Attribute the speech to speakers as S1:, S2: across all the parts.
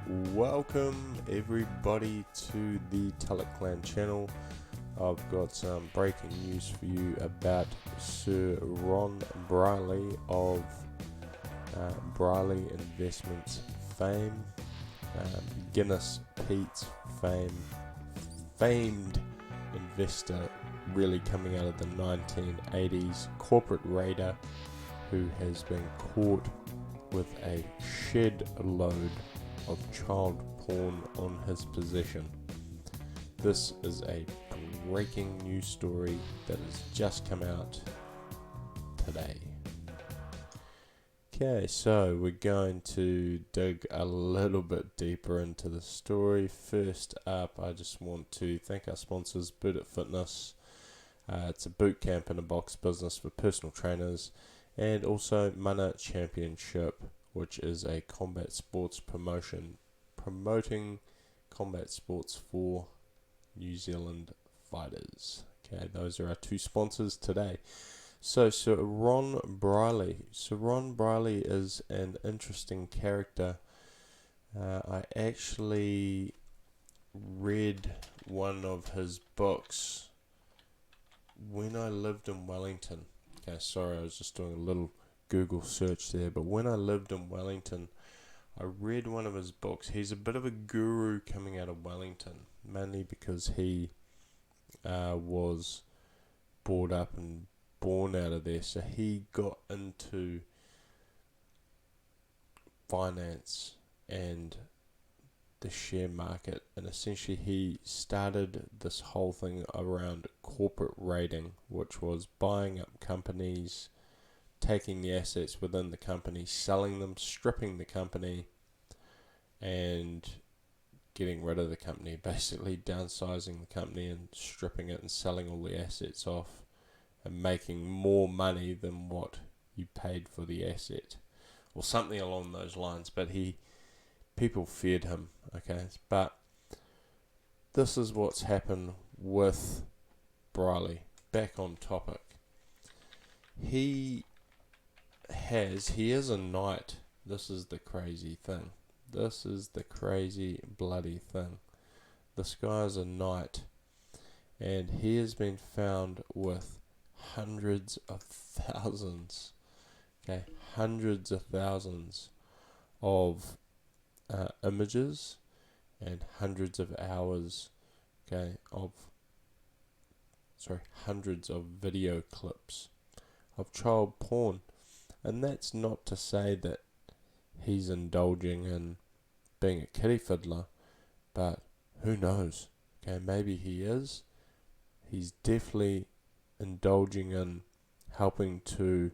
S1: Welcome everybody to the TULLOCH CLAN channel. I've got some breaking news for you about Sir Ron Brierley of Brierley Investments fame, Guinness Pete's famed investor, really coming out of the 1980s, corporate raider who has been caught with a shed load of child porn on his possession. This is a breaking news story that has just come out today. Okay, so we're going to dig a little bit deeper into the story. First up, I just want to thank our sponsors, Boot It Fitness. It's a boot camp in a box business for personal trainers, and also Mana Championship, which is a combat sports promoting combat sports for New Zealand fighters. Okay, those are our two sponsors today. So Ron Brierley. So Ron Brierley is an interesting character. I actually read one of his books when I lived in Wellington. Okay, sorry, I was just doing a little Google search there, but when I lived in Wellington, I read one of his books. He's a bit of a guru coming out of Wellington, mainly because he was brought up and born out of there, so he got into finance and the share market, and essentially he started this whole thing around corporate raiding, which was buying up companies, taking the assets within the company, selling them, stripping the company, and getting rid of the company, basically downsizing the company and stripping it and selling all the assets off and making more money than what you paid for the asset, or something along those lines. But people feared him, okay? But this is what's happened with Brierley. Back on topic. He is a knight. This is the crazy thing. This is the crazy bloody thing. This guy is a knight, and he has been found with hundreds of thousands of images and hundreds of hours hundreds of video clips of child porn. And that's not to say that he's indulging in being a kiddie fiddler, but who knows? Okay, maybe he is. He's definitely indulging in helping to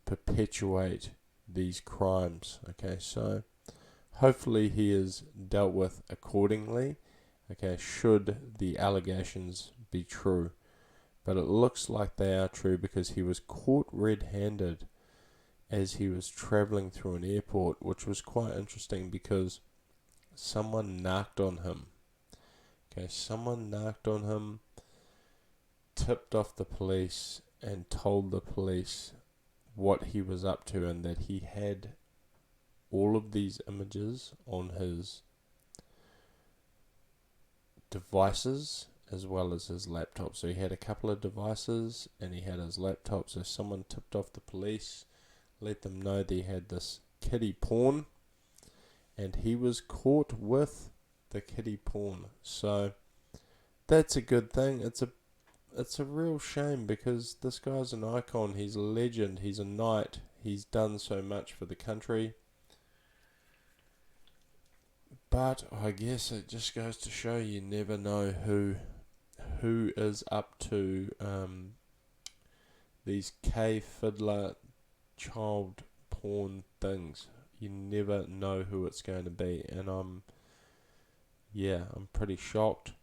S1: perpetuate these crimes. Okay, so hopefully he is dealt with accordingly. Okay, should the allegations be true. But it looks like they are true, because he was caught red-handed as he was travelling through an airport, which was quite interesting because someone knocked on him. Okay, someone knocked on him, tipped off the police, and told the police what he was up to, and that he had all of these images on his devices as well as his laptop. So he had a couple of devices and he had his laptop. So someone tipped off the police, let them know that he had this kiddie porn, and he was caught with the kiddie porn. So that's a good thing. It's a real shame, because this guy's an icon. He's a legend. He's a knight. He's done so much for the country. But I guess it just goes to show you never know who is up to these fiddler child porn things. You never know who it's going to be, and I'm pretty shocked,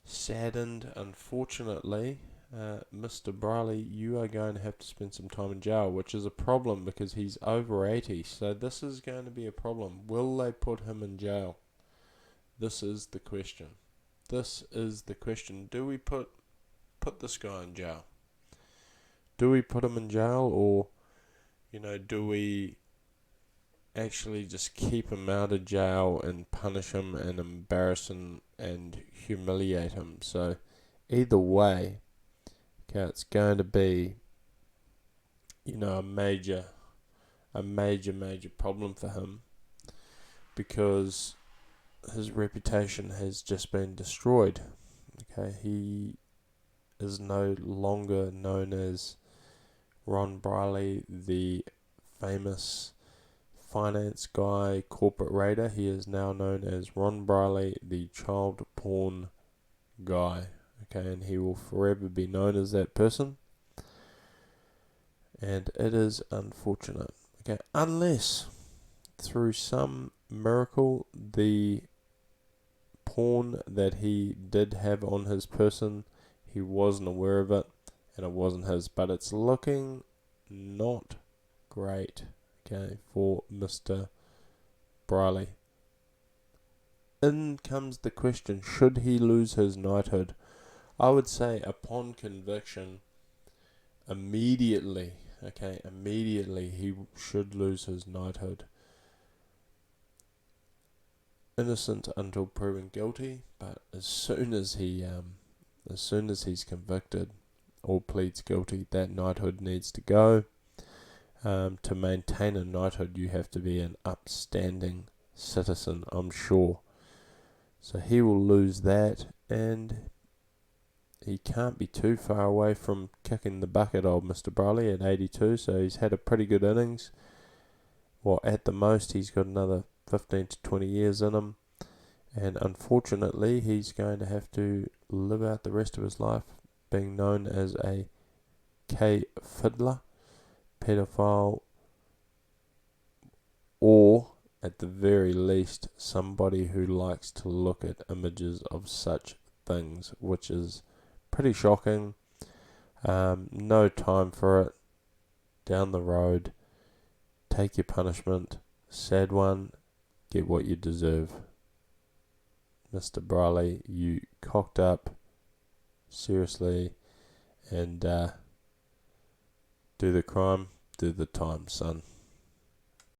S1: saddened. Unfortunately, Mr. Brierley, you are going to have to spend some time in jail, which is a problem because he's over 80, so this is going to be a problem. Will they put him in jail? This is the question. Do we put this guy in jail? Do we put him in jail, or do we actually just keep him out of jail and punish him and embarrass him and humiliate him. So either way, okay, it's going to be, a major problem for him, because his reputation has just been destroyed. Okay, he is no longer known as Ron Brierley, the famous finance guy, corporate raider. He is now known as Ron Brierley, the child porn guy. Okay, and he will forever be known as that person. And it is unfortunate. Okay, unless through some miracle the porn that he did have on his person, he wasn't aware of it and it wasn't his. But it's looking not great, okay, for Mr. Brierley. In comes the question, should he lose his knighthood? I would say upon conviction, immediately he should lose his knighthood. Innocent until proven guilty, but as soon as he's convicted or pleads guilty, that knighthood needs to go. To maintain a knighthood, you have to be an upstanding citizen, I'm sure. So he will lose that, and he can't be too far away from kicking the bucket, old Mr. Brierley, at 82, so he's had a pretty good innings. Well, at the most, he's got another 15 to 20 years in him, and unfortunately, he's going to have to live out the rest of his life being known as a fiddler, pedophile, or at the very least somebody who likes to look at images of such things, which is pretty shocking. No time for it. Down the road, take your punishment. Sad one, get what you deserve. Mr. Brierley, you cocked up seriously, and do the crime, do the time, son.